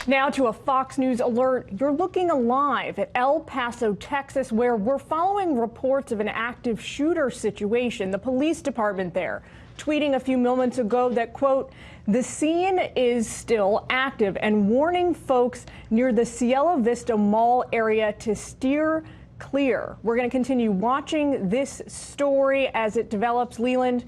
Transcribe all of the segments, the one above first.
Now to a Fox News alert. You're looking alive at El Paso, Texas, where we're following reports of an active shooter situation. The police department there tweeting a few moments ago that, quote, the scene is still active and warning folks near the Cielo Vista Mall area to steer clear. We're going to continue watching this story as it develops. Leland,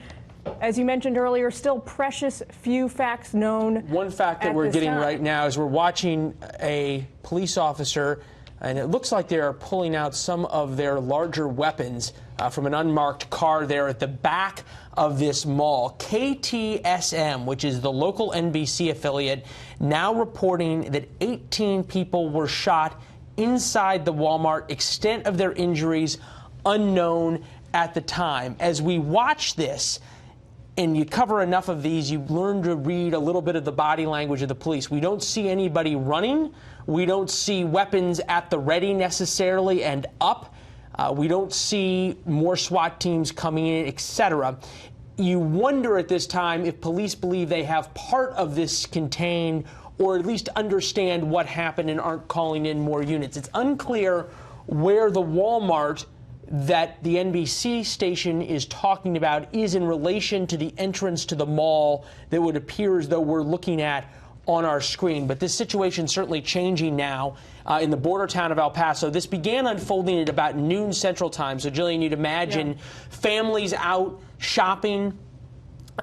as you mentioned earlier, still precious few facts known. One fact that we're getting right now is we're watching a police officer, and it looks like they are pulling out some of their larger weapons from an unmarked car there at the back of this mall. KTSM, which is the local NBC affiliate, now reporting that 18 people were shot inside the Walmart. Extent of their injuries unknown at the time. As we watch this, and you cover enough of these, you learn to read a little bit of the body language of the police. We don't see anybody running. We don't see weapons at the ready necessarily and up. We don't see more SWAT teams coming in, etc. You wonder at this time if police believe they have part of this contained or at least understand what happened and aren't calling in more units. It's unclear where the Walmart that the NBC station is talking about is in relation to the entrance to the mall that would appear as though we're looking at on our screen. But this situation certainly changing now in the border town of El Paso. This began unfolding at about noon Central Time. So, Jillian, you'd imagine families out shopping.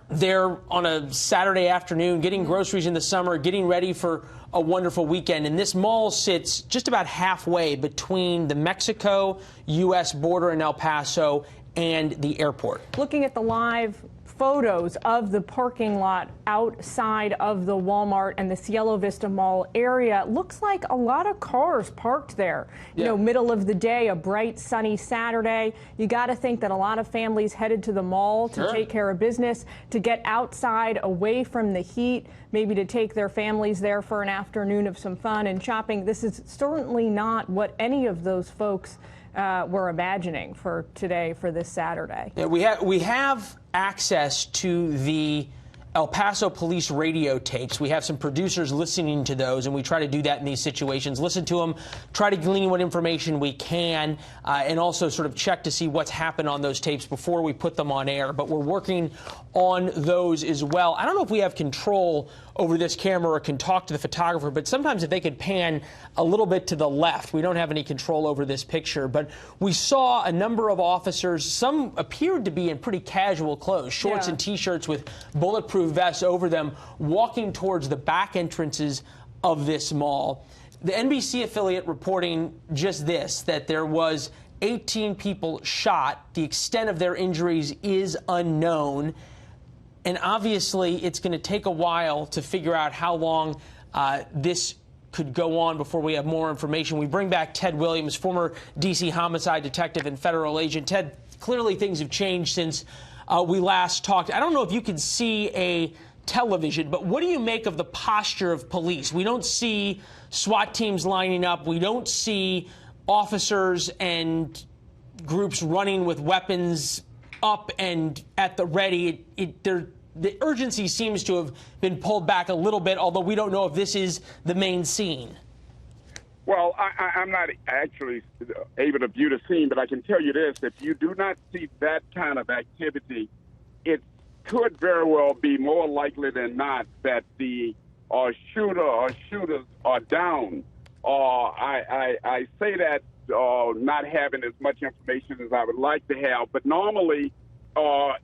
They're on a Saturday afternoon, getting groceries in the summer, getting ready for a wonderful weekend. And this mall sits just about halfway between the Mexico-U.S. border in El Paso and the airport. Looking at the live photos of the parking lot outside of the Walmart and the Cielo Vista Mall area, looks like a lot of cars parked there. You know, middle of the day, a bright, sunny Saturday. You got to think that a lot of families headed to the mall to take care of business, to get outside away from the heat, maybe to take their families there for an afternoon of some fun and shopping. This is certainly not what any of those folks were imagining for today, for this Saturday. Yeah, we have access to the El Paso police radio tapes. We have some producers listening to those, and we try to do that in these situations. Listen to them, try to glean what information we can, and also sort of check to see what's happened on those tapes before we put them on air. But we're working on those as well. I don't know if we have control over this camera or can talk to the photographer, but sometimes if they could pan a little bit to the left. We don't have any control over this picture, but we saw a number of officers. Some appeared to be in pretty casual clothes, shorts and T-shirts with bulletproof vests over them, walking towards the back entrances of this mall. The NBC affiliate reporting just this, that there was 18 people shot. The extent of their injuries is unknown. And obviously, it's going to take a while to figure out how long this could go on before we have more information. We bring back Ted Williams, former D.C. homicide detective and federal agent. Ted, clearly things have changed since we last talked. I don't know if you can see a television, but what do you make of the posture of police? We don't see SWAT teams lining up. We don't see officers and groups running with weapons up and at the ready. The urgency seems to have been pulled back a little bit, although we don't know if this is the main scene. Well, I'm not actually able to view the scene, but I can tell you this. If you do not see that kind of activity, it could very well be more likely than not that the shooter or shooters are down. I say that not having as much information as I would like to have, but normally,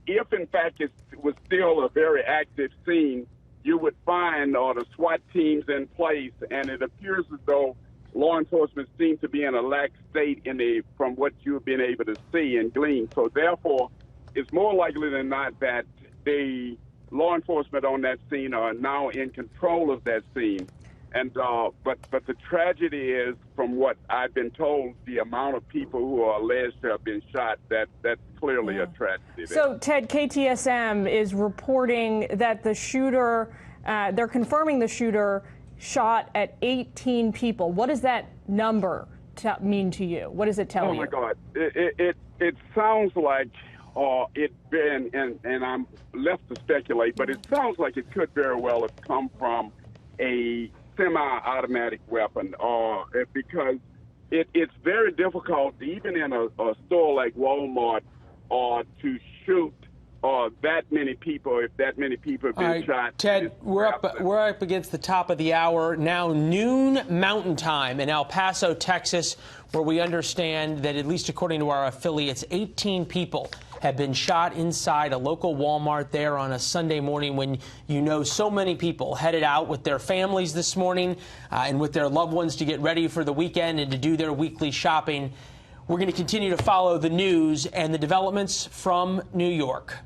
if in fact it was still a very active scene, you would find the SWAT teams in place, and it appears as though law enforcement seems to be in a lax state from what you've been able to see and glean. So therefore, it's more likely than not that the law enforcement on that scene are now in control of that scene. And but the tragedy is, from what I've been told, the amount of people who are alleged to have been shot, that's clearly a tragedy. So, Ted, KTSM is reporting that the shooter, they're confirming the shooter shot at 18 people. What does that number mean to you? What does it tell you? Oh, my God. It sounds like and I'm left to speculate, but it sounds like it could very well have come from a semi-automatic weapon, because it's very difficult, even in a store like Walmart, to shoot that many people if that many people have been shot. Ted, we're up against the top of the hour now, noon Mountain Time in El Paso, Texas, where we understand that, at least according to our affiliates, 18 people have been shot inside a local Walmart there on a Sunday morning, when so many people headed out with their families this morning and with their loved ones to get ready for the weekend and to do their weekly shopping. We're going to continue to follow the news and the developments from New York.